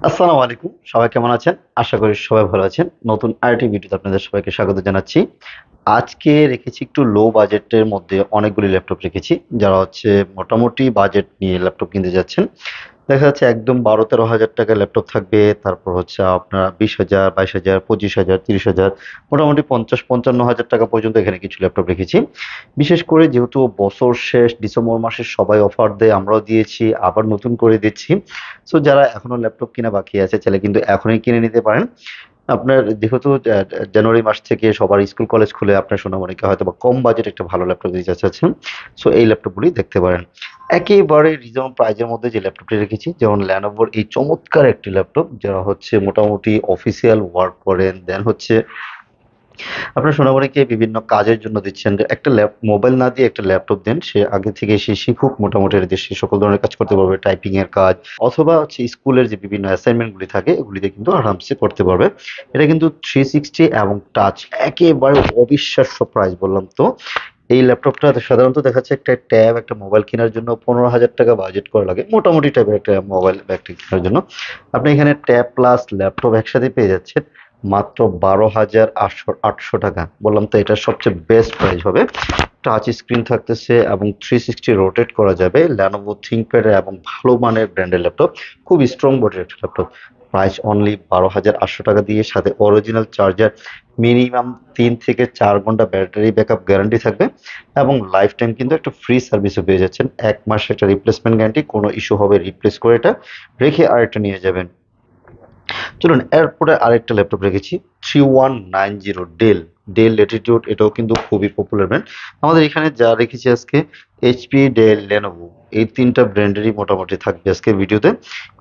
আসসালামু আলাইকুম। সবাই কেমন আছেন? আশা করি সবাই ভালো আছেন। নতুন আরেকটি ভিডিওতে আপনাদের সবাইকে স্বাগত জানাচ্ছি। আজকে রেখেছি একটু লো বাজেটের মধ্যে অনেকগুলি ল্যাপটপ রেখেছি। যারা হচ্ছে মোটামুটি বাজেট নিয়ে ল্যাপটপ কিনতে যাচ্ছেন। দেখা যাচ্ছে একদম ১২-১৩ হাজার টাকার ল্যাপটপ থাকবে। তারপর হচ্ছে আপনার ২০,০০০, ২২,০০০, ২৫,০০০, ৩০,০০০ মোটামুটি ৫০-৫৫ হাজার টাকা পর্যন্ত এখানে কিছু ল্যাপটপ রেখেছি। বিশেষ করে যেহেতু বছর শেষ ডিসেম্বর মাসে সবাই অফার দেয়, আমরাও দিয়েছি, আবার নতুন করে দিচ্ছি। সো যারা এখনো ল্যাপটপ কেনা বাকি আছে চাইলে কিন্তু এখনই কিনে নিতে পারেন। আপনার যেহেতু জানুয়ারি মাস থেকে সবার স্কুল কলেজ খুলে আপনার সোনামণিকে হয়তো বা কম বাজেট একটা ভালো ল্যাপটপ দিতে চাচ্ছেন। সো এই ল্যাপটপগুলি দেখতে পারেন। একেবারে রিজনেবল প্রাইজের মধ্যে যে ল্যাপটপটি রেখেছি, যেমন ল্যানোভোর এই চমৎকার একটি ল্যাপটপ যারা হচ্ছে মোটামুটি অফিসিয়াল ওয়ার্ক করেন, দেন হচ্ছে আপনার সোনামণিকে বিভিন্ন কাজের জন্য দিচ্ছেন, যে একটা মোবাইল না দিয়ে একটা ল্যাপটপ দেন, সে আগে থেকে সে শিখুক, মোটামুটি এটা দিয়ে সে সকল ধরনের কাজ করতে পারবে, টাইপিং এর কাজ অথবা হচ্ছে স্কুলের যে বিভিন্ন অ্যাসাইনমেন্ট গুলি থাকে এগুলিতে কিন্তু আরামসে করতে পারবে। এটা কিন্তু 360 এবং টাচ, একেবারে অবিশ্বাস্য প্রাইস বললাম তো। এই ল্যাপটপটা সাধারণত দেখা যাচ্ছে একটা ট্যাব একটা মোবাইল কেনার জন্য ১৫,০০০ টাকা বাজেট করা লাগে, মোটামুটি টাইপের একটা মোবাইল ব্যাগটি কেনার জন্য। আপনি এখানে ট্যাব প্লাস ল্যাপটপ একসাথে পেয়ে যাচ্ছেন মাত্র ১২,৮০০ টাকা। বললাম তো এটা সবচেয়ে বেস্ট প্রাইস হবে। টাচ স্ক্রিন থাকতেছে এবং 360 রোটেট করা যাবে। Lenovo ThinkPad এবং ভালো মানের ব্র্যান্ডের ল্যাপটপ, খুব স্ট্রং বডির একটা ল্যাপটপ। প্রাইস অনলি ১২,৮০০ টাকা দিয়ে, সাথে অরিজিনাল চার্জার, মিনিমাম ৩ থেকে ৪ ঘন্টা ব্যাটারি ব্যাকআপ গ্যারান্টি থাকবে এবং লাইফ টাইম কিন্তু একটা ফ্রি সার্ভিসও পেয়ে যাচ্ছেন। ১ মাস একটা রিপ্লেসমেন্ট গ্যারান্টি, কোনো ইস্যু হবে রিপ্লেস করে এটা রেখে আরেকটা নিয়ে যাবেন। চলুন এরপরে আরেকটা ল্যাপটপ রেখেছি, 3190 ডেল ল্যাটিটিউড। এটাও কিন্তু খুবই পপুলার ব্র্যান্ড। আমাদের এখানে যা রেখেছি আজকে এইচপি, ডেল, লেনোভো এই তিনটা ব্র্যান্ডেরই মোটামুটি থাকবে আজকের ভিডিওতে।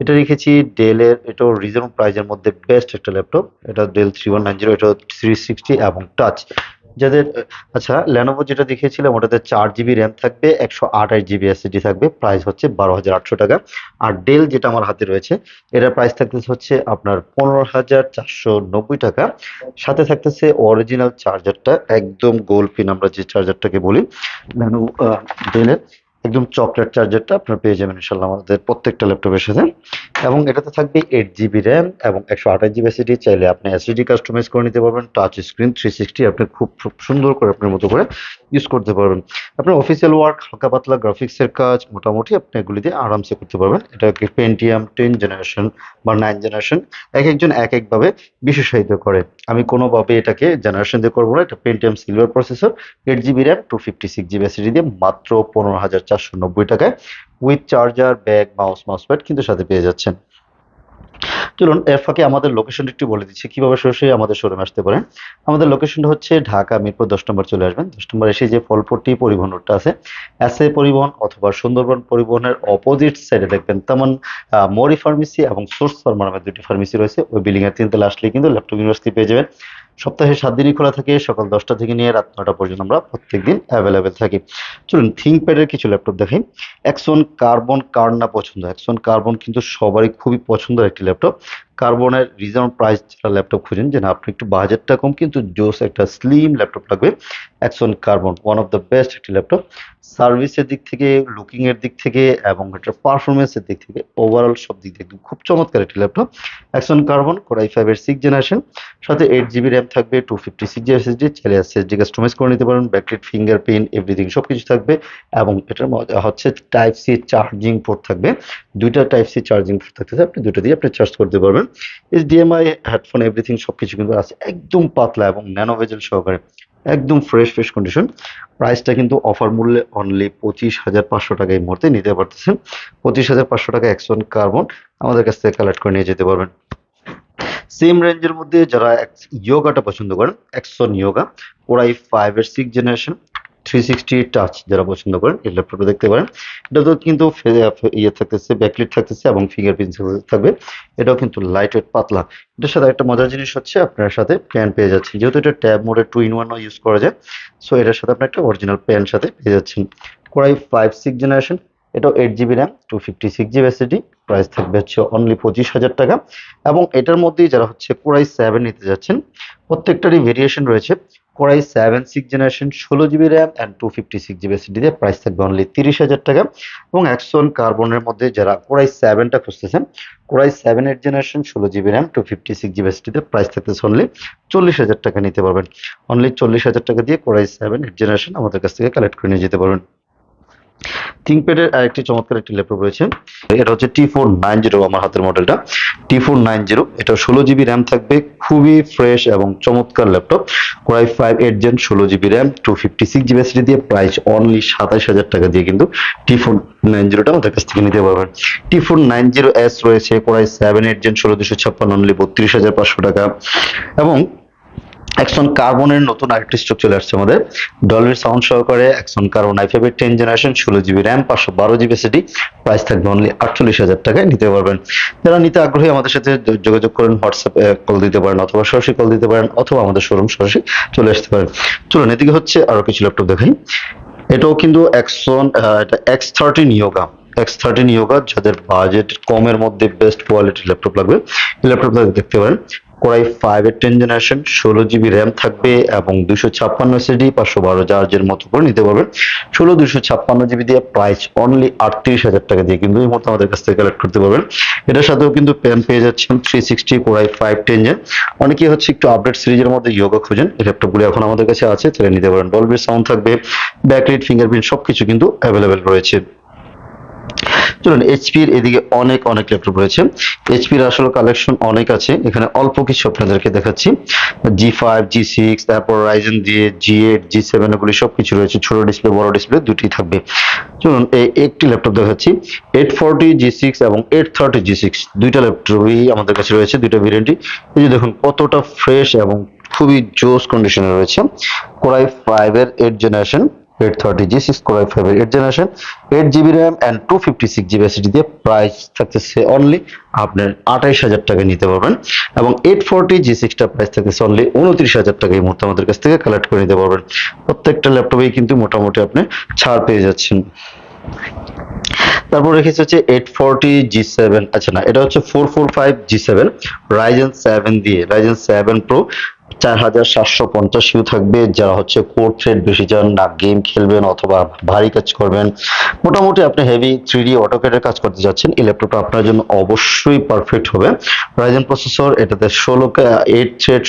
এটা রেখেছি ডেলের, এটাও রিজনেবল প্রাইজের মধ্যে বেস্ট একটা ল্যাপটপ। এটা ডেল 3190, এটা 360 এবং টাচ যাদের। আচ্ছা, লেনোভো যেটা দেখিয়েছিলাম ওটাতে ৪ জিবি র্যাম থাকবে, ১২৮ জিবি এসএসডি থাকবে, প্রাইস হচ্ছে ১২,৮০০ টাকা। আর ডেল যেটা আমার হাতে রয়েছে এটার প্রাইস থাকতেছে হচ্ছে আপনার ১৫,৪৯০ টাকা। সাথে থাকতেছে অরিজিনাল চার্জারটা, একদম গোল পিন আমরা যে চার্জারটাকে বলি ন্যানো ডেলের, একদম চকলেট চার্জারটা আপনার পেয়ে যাবেন ইনশাল্লাহ আমাদের প্রত্যেকটা ল্যাপটপের সাথে। এবং এটাতে থাকবে ৮ জিবি র্যাম এবং ১২৮ জিবি এসএসডি। চাইলে আপনি এসএসডি কাস্টমাইজ করে নিতে পারবেন। টাচ স্ক্রিন 360 আপনি খুব খুব সুন্দর করে আপনার মতো করে ইউজ করতে পারবেন। আপনার অফিসিয়াল ওয়ার্ক, হালকা পাতলা গ্রাফিক্সের কাজ মোটামুটি আপনি এগুলি দিয়ে আরামসে করতে পারবেন। এটাকে পেন্টিয়াম 10 জেনারেশন বা 9 জেনারেশন, এক একজন এক একভাবে বিশেষায়িত করে। আমি কোনোভাবে এটাকে জেনারেশন দিয়ে করবো না। এটা Pentium silver processor, ৮ GB RAM, 256 GB SSD দিয়ে মাত্র ১৫,৪৯০ টাকায় with charger, bag, mouse pad কিন্তু সাথে পেয়ে যাচ্ছেন। চলুন এর ফাঁকে আমাদের লোকেশনটা একটু বলে দিচ্ছি কিভাবে সরাসরি আমাদের শোরুমে আসতে পারেন। আমাদের লোকেশনটা হচ্ছে ঢাকা মিরপুর ১০ নম্বর চলে আসবেন। ১০ নম্বর এসে যে ফলপট্টি পরিবহন রোডটা আছে, এসএ পরিবহন অথবা সুন্দরবন পরিবহনের অপোজিট সাইডে দেখবেন তেমন মরি ফার্মেসি এবং সোর্স ফার্মা নামের দুটি ফার্মেসি রয়েছে। ওই বিল্ডিং এর ৩ তলা আসলেই কিন্তু ল্যাপটপ ইউনিভার্সিটি পেয়ে যাবেন। সপ্তাহে ৭ দিনই খোলা থাকে, সকাল ১০টা থেকে নিয়ে রাত ৯টা পর্যন্ত আমরা প্রত্যেকদিন অ্যাভেলেবেল থাকি। চলুন থিঙ্কপ্যাডের কিছু ল্যাপটপ দেখাই। অ্যাক্সন কার্বন, কার না পছন্দ, অ্যাক্সন কার্বন কিন্তু সবারই খুবই পছন্দের একটি ল্যাপটপ। কার্বনের রিজনেবল প্রাইস যারা ল্যাপটপ খুঁজেন, যে না আপনি একটু বাজেটটা কম কিন্তু জোস একটা স্লিম ল্যাপটপ লাগবে, Axon carbon one of the best একটি ল্যাপটপ। সার্ভিসের দিক থেকে, লুকিং এর দিক থেকে এবং এটার পারফরমেন্সের দিক থেকে, ওভারঅল সব দিক থেকে খুব চমৎকার একটি ল্যাপটপ। অ্যাক্সন কার্বন কোরাই ৫ এর 6 জেনারেশন, সাথে ৮ জিবি র্যাম থাকবে, 256 এসএসডি, চাইলে এসএসডি কাস্টমাইজ করে নিতে পারেন, ব্যাকলিট ফিঙ্গারপ্রিন্ট এভরিথিং সবকিছু থাকবে। এবং এটার মধ্যে হচ্ছে টাইপ সি চার্জিং পোর্ট থাকবে, দুইটা টাইপ সি চার্জিং পোর্ট থাকতেছে, আপনি দুটো দিয়ে আপনি চার্জ করতে পারবেন। এইচডিএমআই, হেডফোন এভরিথিং সবকিছু কিন্তু আছে, একদম পাতলা এবং ন্যানো ভেজেল সহকারে, একদম ফ্রেশ কন্ডিশন। প্রাইসটা কিন্তু অফার মূল্যে অনলি ২৫,৫০০ টাকা এই মুহূর্তে নিতে পারতেছেন। ২৫,৫০০ টাকা অ্যাকশন কার্বন আমাদের কাছ থেকে কালেক্ট করে নিয়ে যেতে পারবেন। সেম রেঞ্জের মধ্যে যারা ইয়োগাটা পছন্দ করেন, অ্যাকশন ইয়োগা কোরাই ৫ এর 6 জেনারেশন, 360 টাচ যারা পছন্দ করেন এই ল্যাপটপটা দেখতে পারেন। এটা তো কিন্তু ইয়ে থাকতেছে, ব্যাকলিট থাকতেছে এবং ফিঙ্গারপ্রিন্ট থাকবে। এটাও কিন্তু লাইট ওয়েট, পাতলা। এটার সাথে একটা মজার জিনিস হচ্ছে আপনার সাথে প্যান পেয়ে যাচ্ছেন, যেহেতু এটা ট্যাব মোডে 2 in 1 ইউজ করা যায়। সো এটার সাথে আপনি একটা অরিজিনাল প্যান সাথে পেয়ে যাচ্ছেন। কোরাই ৫ 6 জেনারেশন, এটাও ৮ GB RAM, 256 GB SSD, price থাকবে হচ্ছে অনলি ২৫,০০০ টাকা। এবং এটার মধ্যেই যারা হচ্ছে কোরাই 7 নিতে যাচ্ছেন, প্রত্যেকটারই ভেরিয়েশন রয়েছে। Core i 7 6 generation 16 GB RAM and 256 GB SSD দিয়ে প্রাইস থাকবে অনলি 30,000 টাকা। এবং অ্যাক্সন কার্বনের মধ্যে যারা কোরাই 7টা খুঁজতেছেন, core i 7 8 generation 16 GB RAM 256 GB SSD দিয়ে প্রাইস থাকতেছে অনলি 40,000 টাকা নিতে পারবেন। অনলি 40,000 টাকা দিয়ে কোরাই 7 8 জেনারেশন আমাদের কাছ থেকে কালেক্ট করে নিয়ে যেতে পারবেন। থিংকপ্যাডের আরেকটি চমৎকার একটি ল্যাপটপ রয়েছে, এটা হচ্ছে T490 আমার হাতের মডেলটা T490। এটা 16 জিবি র্যাম থাকবে, খুবই ফ্রেশ এবং চমৎকার laptop. Core i 5 8 gen 16 GB RAM 256 GB SSD দিয়ে প্রাইস অনলি 27,000 টাকা দিয়ে কিন্তু T490টা আমাদের কাছ থেকে নিতে পারবেন। T490S রয়েছে কোরাই 7 8 জেন 16 256 অনলি 32,500 টাকা। এবং অ্যাক্সন কার্বনের নতুন আরেকটি স্টক চলে আসছে আমাদের, ডলবি সাউন্ড সহকারে Axon carbon i5 10 generation 16 GB RAM 512 GB SSD price থাকবে অনলি 48,000 টাকায় নিতে পারবেন। যারা নিতে আগ্রহী আমাদের সাথে যোগাযোগ করেন, হোয়াটসঅ্যাপে কল দিতে পারেন অথবা সরাসরি কল দিতে পারেন অথবা আমাদের শোরুম সরাসরি চলে আসতে পারেন। চলুন এদিকে হচ্ছে আরো কিছু ল্যাপটপ দেখাই। এটাও কিন্তু অ্যাক্সন, এটা X13 Yoga যাদের বাজেট কমের মধ্যে বেস্ট কোয়ালিটির ল্যাপটপ লাগবে এই ল্যাপটপটা দেখতে পারেন। কোরাই 5 10 জেনারেশন 16 জিবি র্যাম থাকবে এবং 256 এসএসডি 512 চার্জের মতো করে নিতে পারবেন। 256 জিবি দিয়ে প্রাইস অনলি 38,000 টাকা দিয়ে কিন্তু এই মুহূর্তে আমাদের কাছ থেকে কালেক্ট করতে পারবেন। এটার সাথেও কিন্তু পেন পেয়ে যাচ্ছেন 360 কোরাই 5 10 জেন। অনেকেই হচ্ছে একটু আপডেট সিরিজের মধ্যে ইয়োগা খুঁজেন, এই ল্যাপটপগুলো এখন আমাদের কাছে আছে, তাহলে নিতে পারেন। ডলবি সাউন্ড থাকবে, ব্যাকলাইট, ফিঙ্গারপ্রিন্ট সবকিছু কিন্তু অ্যাভেলেবেল রয়েছে। চলুন এইচপির এদিকে অনেক অনেক ল্যাপটপ রয়েছে। এইচপির আসলে কালেকশন অনেক আছে, এখানে অল্প কিছু আপনাদেরকে দেখাচ্ছি। G5 G6 তারপর রাইজেন দিয়ে G8 G7 এগুলি সবকিছু রয়েছে, ছোট ডিসপ্লে বড় ডিসপ্লে দুটি থাকবে। চলুন এই একটি ল্যাপটপ দেখাচ্ছি, 840 G6 এবং 830 G6 দুইটা ল্যাপটপই আমাদের কাছে রয়েছে, দুইটা ভেরিয়েন্টই। এই যে দেখুন কতটা ফ্রেশ এবং খুবই জোস কন্ডিশনে রয়েছে। কোরাই 5 এর 8 জেনারেশন 830 G6 কোরাই 5 এর 8 generation 8 GB RAM and 256 GB SSD দিয়ে প্রাইস থাকতেছে অনলি আপনার 28,000 টাকা নিতে পারবেন। এবং 840 G6টা প্রাইস থাকতেছে অনলি 29,000 টাকা এই মুহূর্তে আমাদের কাছ থেকে কালেক্ট করে নিতে পারবেন। প্রত্যেকটা ল্যাপটপেই কিন্তু মোটামুটি আপনি ছাড় পেয়ে যাচ্ছেন। তারপর রেখেছে হচ্ছে 840 G7, আচ্ছা না এটা হচ্ছে 445 G7 রাইজেন 7 দিয়ে, রাইজেন 7 প্রো 4750 ইউ থাকবে। যারা হচ্ছে কোর থ্রেড বেশি চান না, গেম খেলবেন অথবা ভারী কাজ করবেন, মোটামুটি আপনি হেভি 3D অটোক্যাডের কাজ করতে যাচ্ছেন, এই ল্যাপটপটা আপনার জন্য অবশ্যই পারফেক্ট হবে। রাইজেন প্রসেসর, এটাতে 8 থ্রেড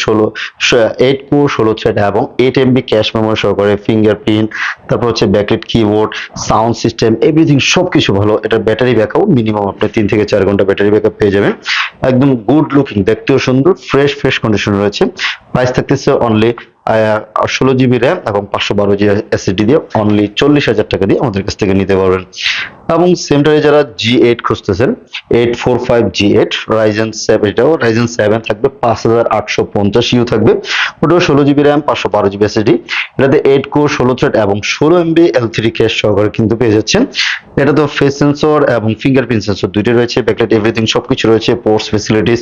8 কোর 16 থ্রেড এবং 8 এমবি ক্যাশ মেমোরি সহকারে, ফিঙ্গারপ্রিন্ট, তারপর হচ্ছে backlight, keyboard, sound system everything সবকিছু ভালো। এটা ব্যাটারি ব্যাকআপ মিনিমাম আপনি 3 থেকে 4 ঘন্টা ব্যাটারি ব্যাকআপ পেয়ে যাবেন। একদম গুড লুকিং, দেখতেও সুন্দর, ফ্রেশ কন্ডিশন রয়েছে। প্রাইস থাকতেছে অনলি 16 জিবি র্যাম এবং 512 জিবি এসএসডি দিয়ে অনলি 40,000 টাকা দিয়ে আমাদের কাছ থেকে নিতে পারবেন। এবং সেন্টারে যারা G8 খুঁজতেছেন 845 G8 রাইজেন 7, এটাও রাইজেন 7 থাকবে, 5850 ইউ থাকবে, ওটাও 16 জিবি র্যাম 512 জিবি এসএসডি। এটাতে 8 কোর 16 থ্রেড এবং 16 এমবি L3 ক্যাশ সহকারে কিন্তু পেয়ে যাচ্ছেন। এটা তো ফেস সেন্সর এবং ফিঙ্গারপ্রিন্ট সেন্সর দুইটাই রয়েছে, ব্যাকলাইট এভরিথিং সবকিছু রয়েছে, পোর্টস ফেসিলিটিস,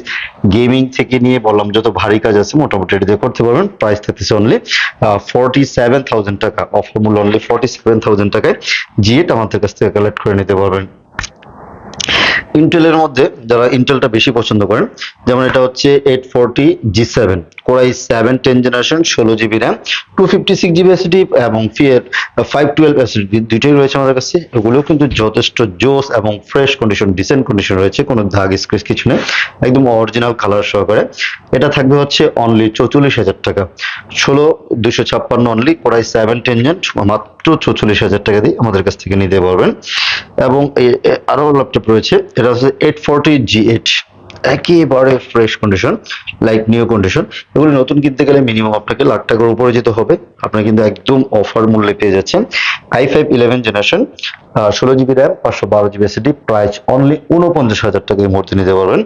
গেমিং থেকে নিয়ে বললাম যত ভারী কাজ আছে মোটামুটি এটা দিয়ে করতে পারবেন। প্রাইস থাকতেছে অনলি 47,000 টাকা, অফার মূল্য অনলি 47,000 টাকায় G8 আমাদের কাছ থেকে কালেক্ট করে নিতে পারবেন। ইন্টেলের মধ্যে যারা ইন্টেলটা বেশি পছন্দ করেন, যেমন এটা হচ্ছে 840 G7 core i 7 10 generation 16 GB RAM 256 GB SSD এবং 512 এসএসডি দুইটাই রয়েছে আমাদের কাছে। এগুলোও কিন্তু যথেষ্ট জোস এবং ফ্রেশ কন্ডিশন, ডিসেন্ট কন্ডিশন রয়েছে, কোনো দাগ স্ক্র্যাচ কিছু নেই, একদম অরিজিনাল কালার সহকারে। এটা থাকবে হচ্ছে অনলি 44,000 টাকা, 256 অনলি কোরাই 7 10 জেন মাত্র 44,000 টাকা দিয়ে আমাদের কাছ থেকে নিতে পারবেন। এবং আরো ল্যাপটপ রয়েছে, এটা হচ্ছে 840 G8 একেবারে fresh condition, like new condition. এগুলো নতুন কিনতে গেলে মিনিমাম আপনাকে লাখ টাকার উপরে যেতে হবে, আপনি কিন্তু একদম অফার মূল্যে পেয়ে যাচ্ছেন। i5 11 generation 16 GB RAM 512 GB SSD price only 49,000 টাকা এই মুহূর্তে নিতে পারবেন।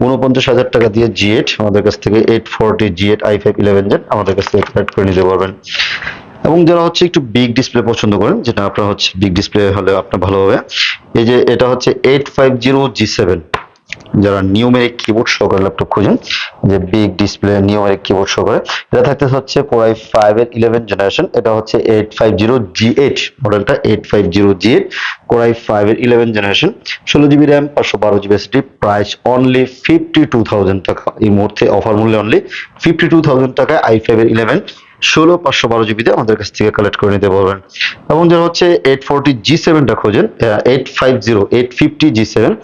49,000 টাকা দিয়ে G8 আমাদের কাছ থেকে 840 G8 i5 11 জেন আমাদের কাছ থেকে কালেক্ট করে নিতে পারবেন। এবং যারা হচ্ছে একটু বিগ ডিসপ্লে পছন্দ করেন, যেটা আপনার হচ্ছে বিগ ডিসপ্লে হলে আপনার ভালো হবে, এই যে এটা হচ্ছে 850 G7, যারা নিউমেরিক কিবোর্ড সহকারে ল্যাপটপ খুঁজেন, যে বিগ ডিসপ্লে নিউমেরিক কিবোর্ড সহকারে, এটা থাকতে হচ্ছে কোরাই 5 এর 11 জেনারেশন, এটা হচ্ছে 850 G8 মডেলটা 850 G8 কোরাই 5 এর 11 generation 16 GB RAM 512 GB SSD price only 52,000 টাকা এই মুহূর্তে অফার মূল্যে অনলি 52,000 টাকায় i5 এর 11 16/512 জিবিতে আমাদের কাছ থেকে কালেক্ট করে নিতে পারবেন। এবং যারা হচ্ছে 840 G7টা খোঁজেন, 850 850 G7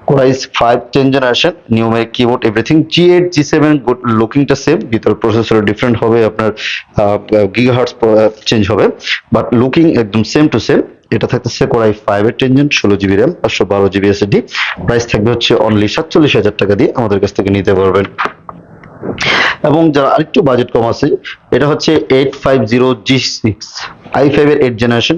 Core i5 10th generation, numeric keyboard everything, G8 G7 good লুকিংটা সেম, ভিতর প্রসেসর ডিফারেন্ট হবে, আপনার গিগাহার্টজ চেঞ্জ হবে, বাট লুকিং একদম সেম টু সেম। এটা থাকতেছে Core i5 এর 10th gen, 16 GB RAM, 512 GB SSD। Price থাকবে হচ্ছে অনলি 47,000 টাকা দিয়ে আমাদের কাছ থেকে নিতে পারবেন। এবং যারা আরেকটু বাজেট কম আছে, এটা হচ্ছে 850 G6 i5 এর 8th generation,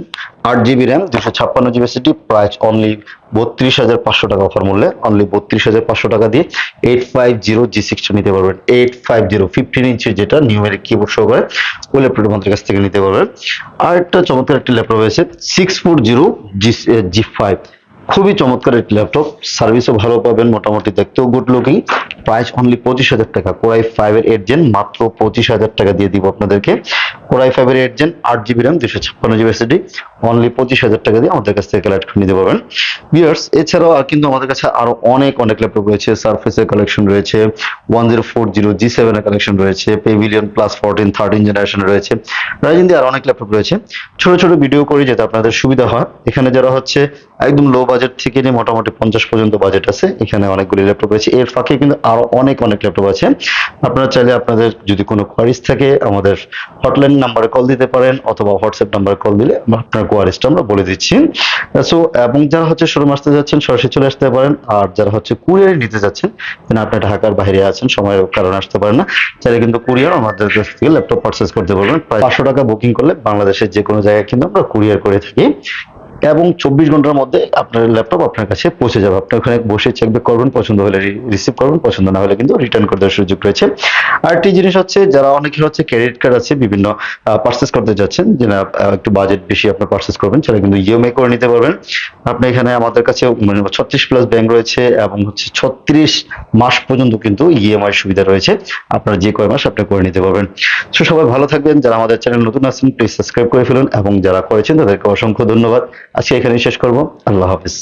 8 GB RAM, 256 GB SSD। Price only 32,500 টাকা অফার মূল্যে, অনলি 32,500 টাকা দিয়ে 850 G6 টা নিতে পারবেন। 850 15 ইঞ্চির যেটা নিউমেরিক কিবোর্ড সহকারে, ওই ল্যাপটপটা আমাদের কাছ থেকে নিতে পারবেন। আর একটা চমৎকার একটি ল্যাপটপ রয়েছে 640G5, খুবই চমৎকার একটি ল্যাপটপ, সার্ভিসও ভালো পাবেন, মোটামুটি দেখতেও গুড লুকিং। প্রাইস অনলি 25,000 টাকা। Core i5 এর 8th gen মাত্র 25,000 টাকা দিয়ে দিব আপনাদেরকে। Core i5 এর 8th gen, 8 GB RAM, 256 GB SSD, only 25,000 টাকা দিয়ে আমাদের কাছ থেকে কালেক্ট করে নিতে পারবেন। ভিউয়ার্স, এছাড়াও আর কিন্তু আমাদের কাছে আরো অনেক ল্যাপটপ রয়েছে। সারফেসের কালেকশন রয়েছে, 1040G7 এর কালেকশন রয়েছে, পেভিলিয়ন প্লাস 14 13 জেনারেশন রয়েছে, রাইজেন দিয়ে আর অনেক ল্যাপটপ রয়েছে। ছোট ছোট ভিডিও করে যাতে আপনাদের সুবিধা হয়। এখানে যারা হচ্ছে একদম লো বাজেট থেকে নিয়ে মোটামুটি 50 পর্যন্ত বাজেট আছে, এখানে অনেকগুলি ল্যাপটপ রয়েছে। এর ফাঁকে কিন্তু আরো অনেক ল্যাপটপ আছে। আপনারা চাইলে আপনাদের যদি কোনো কোয়ারিজ থাকে আমাদের হটলাইন নাম্বারে কল দিতে পারেন, অথবা হোয়াটসঅ্যাপ নাম্বারে কল দিলে আপনার কোয়ারিজটা আমরা বলে দিচ্ছি। সো এবং যারা হচ্ছে শোরুম আসতে যাচ্ছেন সরাসরি চলে আসতে পারেন, আর যারা হচ্ছে কুরিয়ারে নিতে যাচ্ছেন, আপনি ঢাকার বাইরে আছেন, সময়ের কারণে আসতে পারেন না, চাইলে কিন্তু কুরিয়ার আমাদের কাছ থেকে ল্যাপটপ পারচেজ করতে পারবেন। প্রায় 500 টাকা বুকিং করলে বাংলাদেশের যে কোনো জায়গায় কিন্তু আমরা কুরিয়ার করে থাকি, এবং 24 ঘন্টার মধ্যে আপনার ল্যাপটপ আপনার কাছে পৌঁছে যাবে। আপনি ওখানে বসে চেক ব্যাক করবেন, পছন্দ হলে রিসিভ করবেন, পছন্দ না হলে কিন্তু রিটার্ন করে দেওয়ার সুযোগ রয়েছে। আরেকটি জিনিস হচ্ছে, যারা অনেকে হচ্ছে ক্রেডিট কার্ড আছে বিভিন্ন পারচেস করতে যাচ্ছেন, যে না একটু বাজেট বেশি আপনার পারচেস করবেন, সেটা কিন্তু ইএমআই করে নিতে পারবেন। আপনি এখানে আমাদের কাছে 36+ ব্যাংক রয়েছে, এবং হচ্ছে 36 মাস পর্যন্ত কিন্তু ইএমআই সুবিধা রয়েছে। আপনারা যে কয় মাস আপনি করে নিতে পারবেন। তো সবাই ভালো থাকবেন। যারা আমাদের চ্যানেল নতুন আছেন প্লিজ সাবস্ক্রাইব করে ফেলুন, এবং যারা করেছেন তাদেরকে অসংখ্য ধন্যবাদ। আজকে এখানেই শেষ করব। আল্লাহ হাফিজ।